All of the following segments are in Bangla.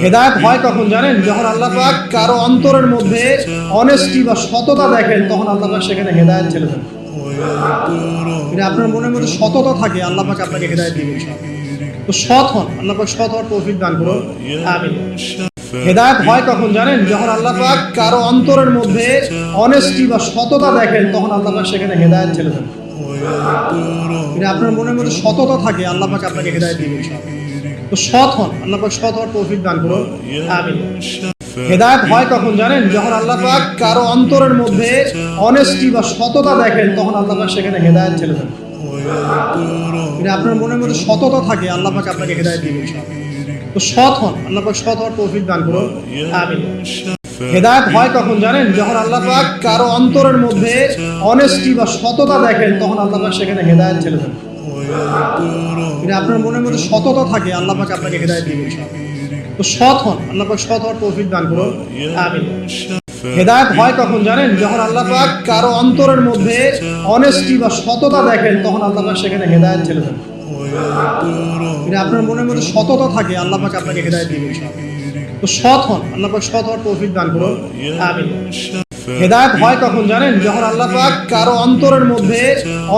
হেদায়েত হয় কখন জানেন? যখন আল্লাহ পাক কারো অন্তরের মধ্যে অনেস্টি বা সততা দেখেন, তখন আল্লাহ পাক সেখানে হেদায়েত ছেড়ে দেন। যদি আপনার মনের মধ্যে সততা থাকে, আল্লাহ পাক আপনাকে হেদায়েত দিবেন। তো সৎ হন, আল্লাহ পাক সৎ হওয়ার তৌফিক দান করুন। আমিন। হেদায়েত হয় কখন জানেন? যখন আল্লাহ পাক কারো অন্তরের মধ্যে অনেস্টি বা সততা দেখেন, তখন আল্লাহ পাক সেখানে হেদায়েত ছেড়ে দেন। যদি আপনার মনের মধ্যে সততা থাকে, আল্লাহ পাক আপনাকে হেদায়েত দিবেন। তো সৎ হন, আল্লাহ পাক সৎ হওয়ার তৌফিক দান করুন। আমিন। হেদায়েত হয় কখন জানেন? যখন আল্লাহ পাক কারো অন্তরের মধ্যে অনেস্টি বা সততা দেখেন, তখন আল্লাহ পাক সেখানে হেদায়েত ছেড়ে দেন। যদি আপনার মনের মধ্যে সততা থাকে, আল্লাহ পাক আপনাকে হেদায়েত দিবেন। তো সৎ হন, আল্লাহ পাক সৎ হওয়ার তৌফিক দান করুন। আমিন। হেদায়েত হয় কখন জানেন? যখন আল্লাহ পাক কারো অন্তরের মধ্যে অনেস্টি বা সততা দেখেন, তখন আল্লাহ পাক সেখানে হেদায়েত ছেড়ে দেন। যদি আপনার মনের মধ্যে সততা থাকে, আল্লাহ পাক আপনাকে হেদায়েত দিবেন। তো সৎ হন, আল্লাহ পাক সৎ হওয়ার তৌফিক দান করুন। আমিন। হেদায়েত হয় কখন জানেন? যখন আল্লাহ পাক কারো অন্তরের মধ্যে অনেস্টি বা সততা দেখেন, তখন আল্লাহ পাক সেখানে হেদায়েত ছেড়ে দেন। যদি আপনার মনের মধ্যে সততা থাকে, আল্লাহ পাক আপনাকে হেদায়েত দিবেন। তো সৎ হন, আল্লাহ পাক সৎ হওয়ার তৌফিক দান করুন। আমিন। হেদায়েত হয় কখন জানেন? যখন আল্লাহ পাক কারো অন্তরের মধ্যে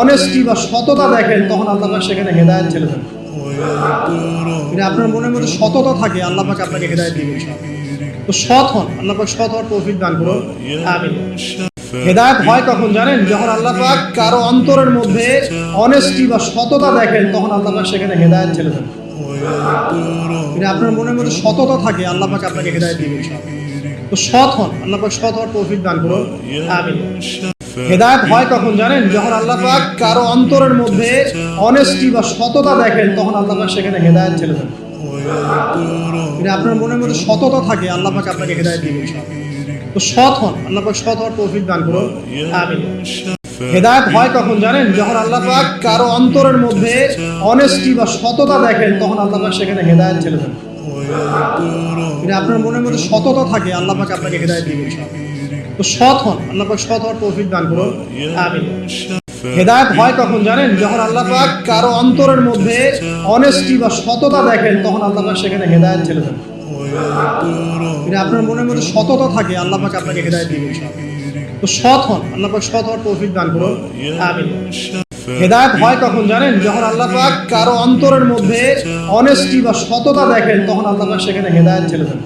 অনেস্টি বা সততা দেখেন, তখন আল্লাহ পাক সেখানে হেদায়েত ছেড়ে দেন। যদি আপনার মনের মধ্যে সততা থাকে, আল্লাহ পাক আপনাকে হেদায়েত দিবেন। তো সৎ হন, আল্লাহ পাক সৎ হওয়ার তৌফিক দান করুন। আমিন। হেদায়েত হয় কখন জানেন? যখন আল্লাহ পাক কারো অন্তরের মধ্যে অনেস্টি বা সততা দেখেন, তখন আল্লাহ পাক সেখানে হেদায়েত ছেড়ে দেন। যদি আপনার মনের মধ্যে সততা থাকে, আল্লাহ পাক আপনাকে হেদায়েত দিবেন। তো সৎ হন, আল্লাহ পাক সৎ হওয়ার তৌফিক দান করুন। আমিন। হেদায়েত হয় কখন জানেন? যখন আল্লাহ পাক কারো অন্তরের মধ্যে অনেস্টি বা সততা দেখেন, তখন আল্লাহ পাক সেখানে হেদায়েত ছেড়ে দেন। যদি আপনার মনের মধ্যে সততা থাকে, আল্লাহ পাক আপনাকে হেদায়েত দিবেন। তো সৎ হন, আল্লাহ পাক সৎ হওয়ার তৌফিক দান করুন। আমিন। হেদায়েত হয় কখন জানেন? যখন আল্লাহ পাক কারো অন্তরের মধ্যে অনেস্টি বা সততা দেখেন, তখন আল্লাহ পাক সেখানে হেদায়েত ছেড়ে দেন। যদি আপনার মনের মধ্যে সততা থাকে, আল্লাহ পাক আপনাকে হেদায়েত দিবেন। তো সৎ হন, আল্লাহ পাক সৎ হওয়ার তৌফিক দান করুন। আমিন। হেদায়েত হয় কখন জানেন? যখন আল্লাহ পাক কারো অন্তরের মধ্যে অনেস্টি বা সততা দেখেন, তখন আল্লাহ পাক সেখানে হেদায়েত ছেড়ে দেন। যদি আপনার মনের মধ্যে সততা থাকে, আল্লাহ পাক আপনাকে হেদায়েত দিবেন। তো সৎ হন, আল্লাহ পাক সৎ হওয়ার তৌফিক দান করুন। আমিন। হেদায়েত হয় কখন জানেন? যখন আল্লাহ পাক কারো অন্তরের মধ্যে অনেস্টি বা সততা দেখেন, তখন আল্লাহ পাক সেখানে হেদায়েত ছেড়ে দেন।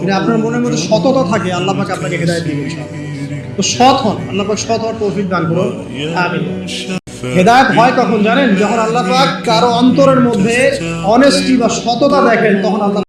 যদি আপনার মনের মধ্যে সততা থাকে, আল্লাহ পাক আপনাকে হেদায়েত দিবেন। তো সৎ হন, আল্লাহ পাক সৎ হওয়ার তৌফিক দান করুন। আমিন। হেদায়েত হয় কখন জানেন? যখন আল্লাহ পাক কারো অন্তরের মধ্যে অনেস্টি বা সততা দেখেন, তখন আল্লাহ